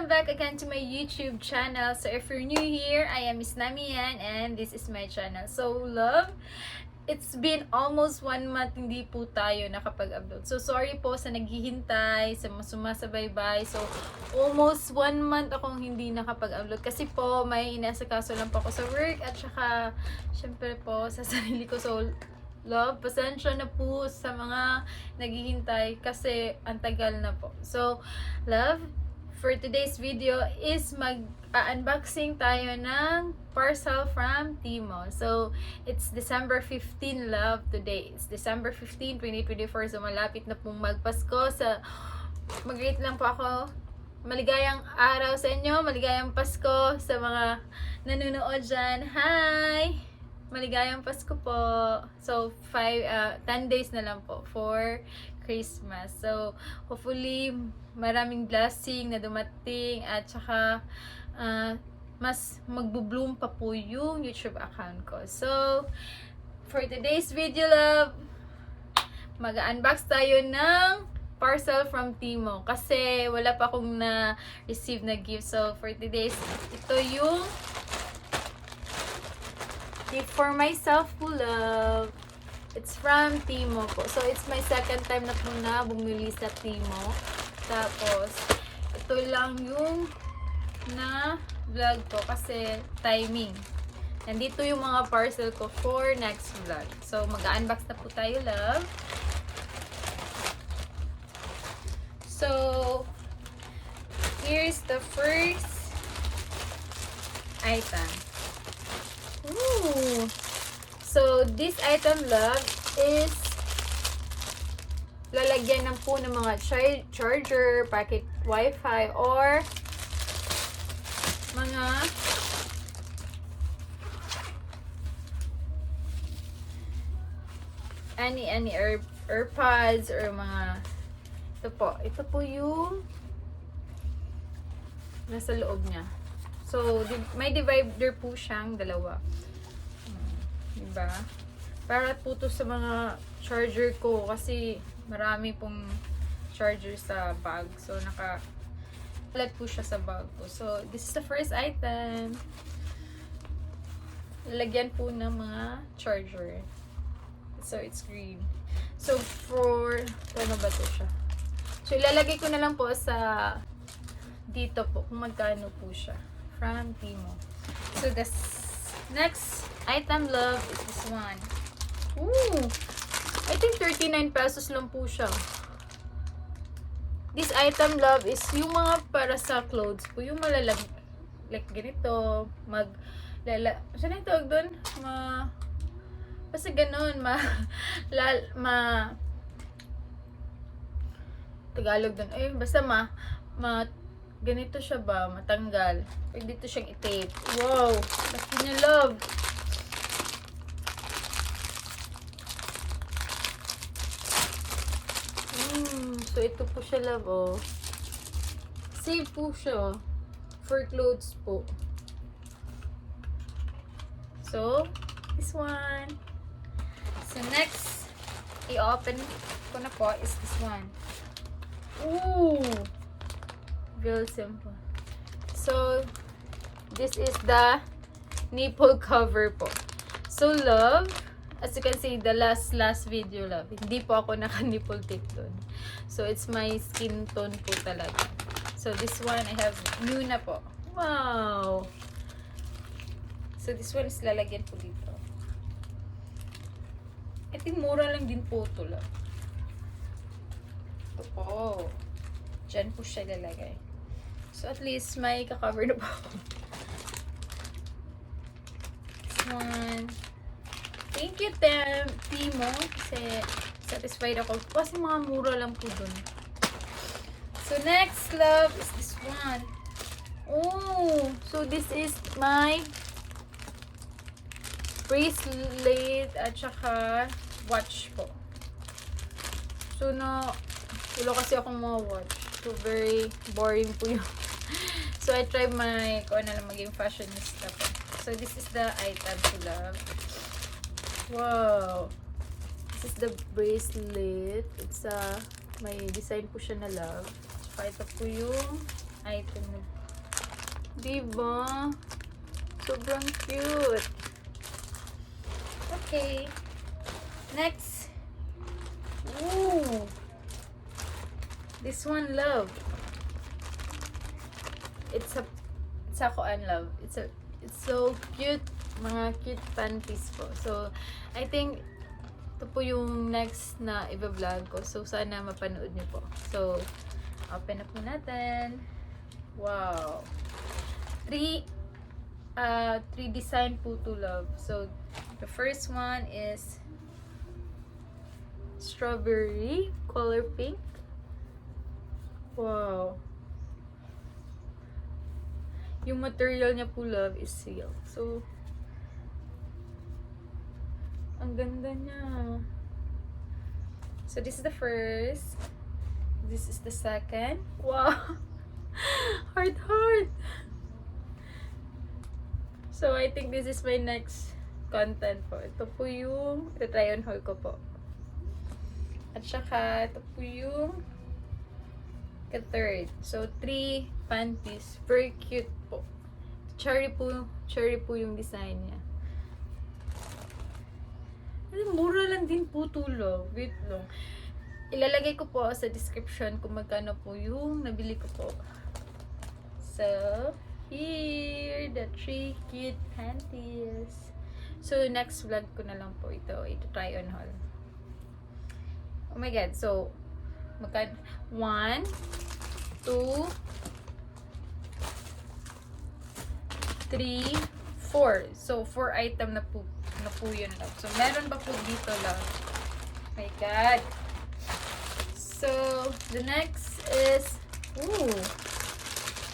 Welcome back again to my YouTube channel. So if you're new here, I am Miss Namian and this is my channel. So love, it's been almost 1 month hindi po tayo nakapag-upload. So sorry po sa naghihintay, sa sumasabaybay. So almost 1 month akong hindi nakapag-upload kasi po may inasikaso lang po ako sa work at saka syempre po sa sarili ko. So love, pasensya na po sa mga naghihintay kasi ang tagal na po. So, love, for today's video is mag-unboxing tayo ng parcel from Tmall. So, it's December 15, love, today. It's December 15, 2024. So, malapit na pong magpasko. Mag-greet lang po ako. Maligayang araw sa inyo. Maligayang Pasko sa mga nanonood dyan. Hi! Maligayang Pasko po. So, 10 days na lang po for Christmas. So, hopefully, maraming blessing na dumating at saka mas magbo-bloom pa po yung YouTube account ko. So, for today's video, love, mag-unbox tayo ng parcel from Tmall kasi wala pa akong na-receive na gift. So, for today's, ito yung gift for myself po, love. It's from Tmall po. So, it's my second time na po na bumili sa Tmall. Tapos, ito lang yung na-vlog ko kasi timing. Nandito yung mga parcel ko for next vlog. So, mag-unbox na po tayo, love. So, here's the first item. Ooh. So, this item, love, is lalagyan ng po ng mga charger, packet wifi, or mga any AirPods or mga ito po yung nasa loob niya. So, may divider po siyang dalawa. Diba? Para po to sa mga charger ko kasi marami pong charger sa bag. So, naka-flat po siya sa bag ko. So, this is the first item. Lalagyan po ng mga charger. So, it's green. So, ano ba to siya? So, ilalagay ko na lang po sa dito po kung magkano po siya. From Tmall. So, the next item, love, is this one. Ooh! I think 39 pesos lang po siya. This item, love, is yung mga para sa clothes po. Yung malalag, like ganito, saan yung tawag doon? Basta ganun, Tagalog doon. Eh, basta ganito siya ba, matanggal. Pwede dito siyang i-tape. Wow! Laki niya, love. So, ito po siya, love, oh. Save po siya. For clothes po. So, this one. So, next, i-open ko na po is this one. Ooh! Real simple. So, this is the nipple cover po. So, love, as you can see, the last video, love, hindi po ako naka-nipple tape dun. So, it's my skin tone po talaga. So, this one, I have new na po. Wow! So, this one is lalagyan po dito. I think mura lang din po ito, love. Ito po. Diyan po siya lalagay. So, at least may kakover na po ako. This one. Thank you, Timo. Kasi satisfied ako. Kasi mga mura lang po dun. So, next, love, is this one. Oh! So, this is my bracelet at saka watch po. So, wala kasi akong mga watch. So, very boring po yun. So, I try kung ano lang maging fashionista po. So, this is the item to love. Wow! This is the bracelet. It's may design po siya na love. Tsaka ito po yung item na Diba? Sobrang cute. Okay. Next. Ooh. This one, love. It's a koan, love. It's so cute. Mga cute panties po. So, I think ito po yung next na i-vlog ko. So, sana mapanood niyo po. So, open na po natin. Wow. Three design po to love. So, the first one is strawberry color pink. Wow. Yung material niya po, love, is silk. So, ang ganda niya. So, this is the first. This is the second. Wow. Heart. So, I think this is my next content po. Ito po yung try on haul ko po. At saka, ito po yung third. So, 3 panties. Very cute po. Cherry po yung design niya. Mura lang din po to, love. Wait lang. Ilalagay ko po sa description kung magkano po yung nabili ko po. So, here, the 3 cute panties. So, next vlog ko na lang po ito. Ito try on haul. Oh my god. So, 1, 2, 3, 4. So, 4 item na po yun, love. So, meron pa po dito, love. Oh my god. So, the next is, ooh,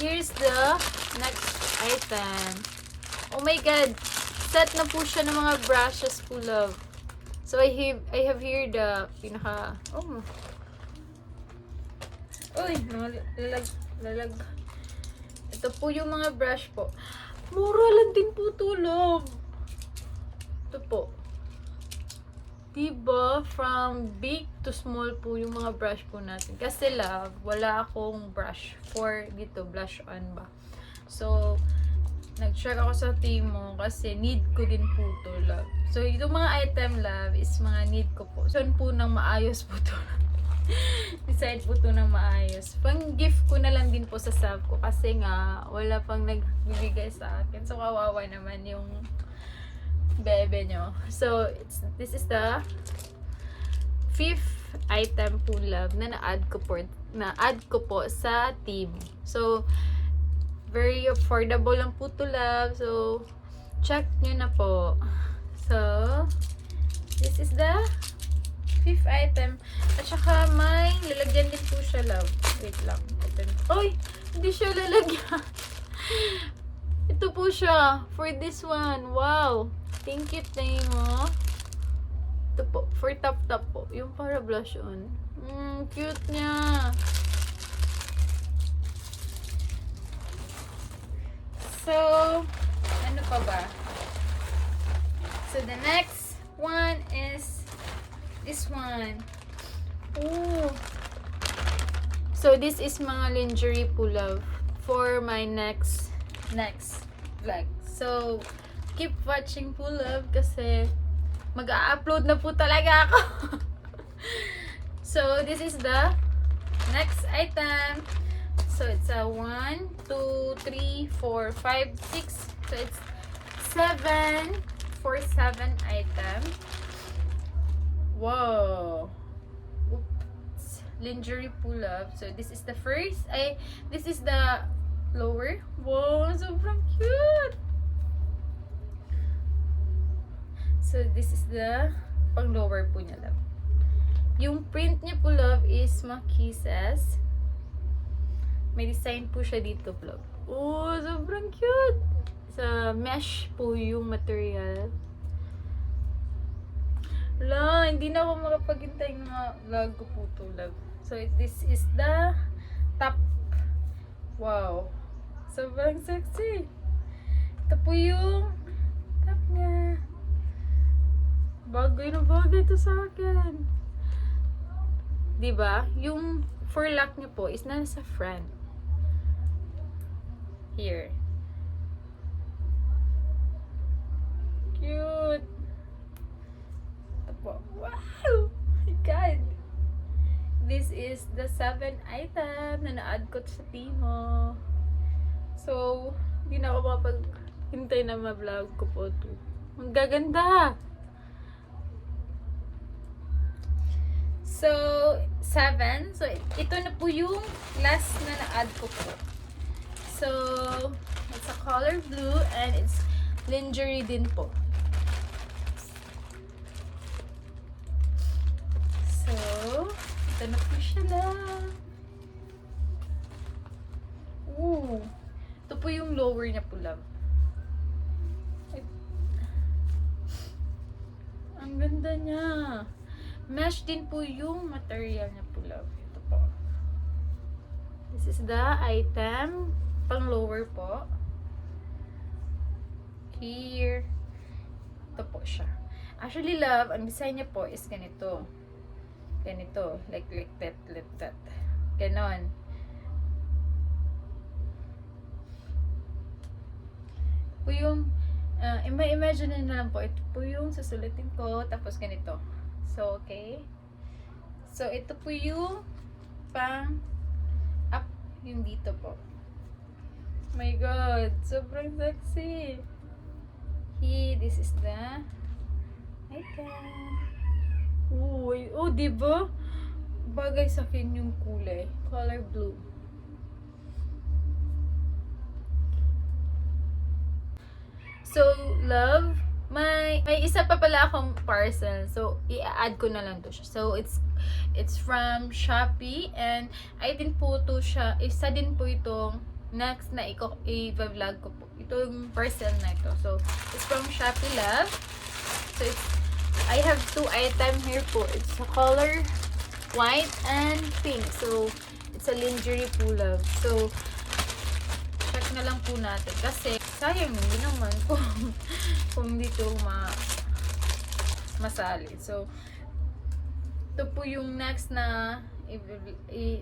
here's the next item. Oh my god. Set na po siya ng mga brushes po, love. So, I have here the pinaka, oh. Uy, lalag. Ito po yung mga brush po. Mura lang din po to, love. Ito po. Diba? From big to small po yung mga brush po natin. Kasi, love, wala akong brush for dito, blush on ba. So, nag-check ako sa Timo kasi need ko din po to, love. So, itong mga item, love, is mga need ko po. So, po nang maayos po to. Decide po to nang maayos. Pang gift ko na lang din po sa self ko kasi nga, wala pang nagbibigay sa akin. So, kawawa naman yung bebe nyo. So, this is the 5th item po, love, na na-add ko po sa team. So, very affordable lang po to, love. So, check nyo na po. So, this is the 5th item. At saka may lalagyan din po siya, love. Wait lang. Oy! Hindi siya lalagyan. Ito po siya. For this one. Wow! Thank you, Timo. Ito po. For top po. Yung para blush on. Cute niya. So, ano pa ba? So, the next one is this one. Ooh. So, this is mga lingerie po, love, for my next vlog. So, keep watching po, love, kasi mag-a-upload na po talaga ako. So, this is the next item. So, it's a 1, 2, 3, 4, 5, 6. So, it's 7 item. Wow. Oops. Lingerie po, love. So, this is the first. This is the lower. Wow, sobrang cute. So, this is the pang lower po niya, love. Yung print niya po, love, is mga kisses. May design po siya dito, love. Oh, sobrang cute. Sa mesh po yung material. Wala, hindi na ako makapaghintay ng mga vlog ko po to, love. So, this is the top. Wow. Sobrang sexy. Ito po yung top niya. Bagay na bagay ito sa akin. Diba? Yung furlock niya po is nasa front. Here. this is the 7 item na na-add ko sa Timo. So, hindi na ako mapaghintay na ma-vlog ko po ito. Ang gaganda! So, 7. So, ito na po yung last na na-add ko po. So, it's a color blue and it's lingerie din po. So, ito na po siya lang. Ooh. Ito po yung lower niya po lang. Ang ganda niya. Mesh din po yung material niya po lang. Ito po. This is the item. Pang lower po. Here. Ito po siya. Actually, love, ang design niya po is ganito. Ganito. Like that. Ganon. Po yung imagine na lang po, ito po yung susulitin ko, tapos ganito. So, okay. So, ito po yung pang up, yung dito po. My God, sobrang sexy. This is the item. Oh, diba? Bagay sa akin yung kulay. Color blue. So, love, may isa pa pala akong parcel. So, i-add ko na lang to siya. So, it's from Shopee and I din po to siya. Isa din po itong next na i-vlog ko po. Itong parcel na ito. So, it's from Shopee, love. So, I have 2 items here po. It's a color white and pink. So, it's a lingerie po, love. So, check na lang po natin. Kasi, sayang hindi naman kung dito masali. So, ito po yung next na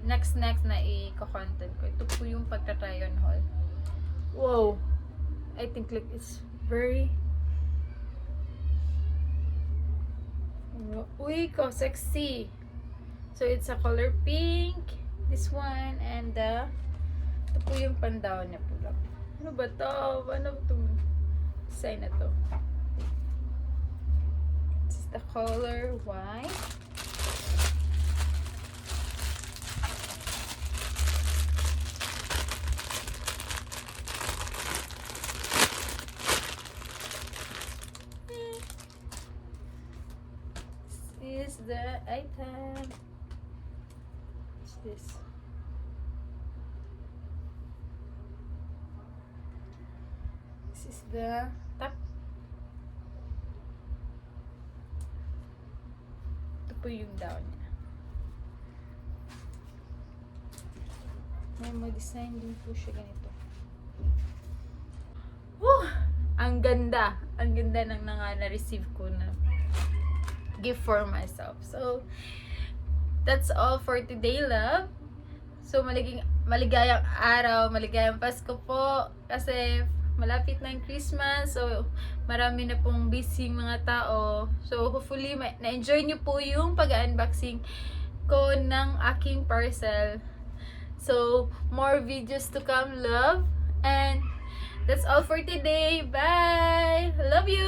next na i-content ko. Ito po yung pagta-try on haul. Wow! I think like it's very uy ko, sexy. So, it's a color pink. This one and ito po yung pandaw niya po lang. Ano ba to? Ano itong design na to? This is the color white. This is the item. What's this? This is the top. Ito po yung down niya. May design din po siya ganito. Woo! Ang ganda! Ang ganda ng na-receive ko na gift for myself. So, that's all for today, love. So, maligayang araw, maligayang Pasko po. Kasi, malapit na ang Christmas. So, marami na pong busy mga tao. So, hopefully, na-enjoy nyo po yung pag-unboxing ko ng aking parcel. So, more videos to come, love. And, that's all for today. Bye! Love you!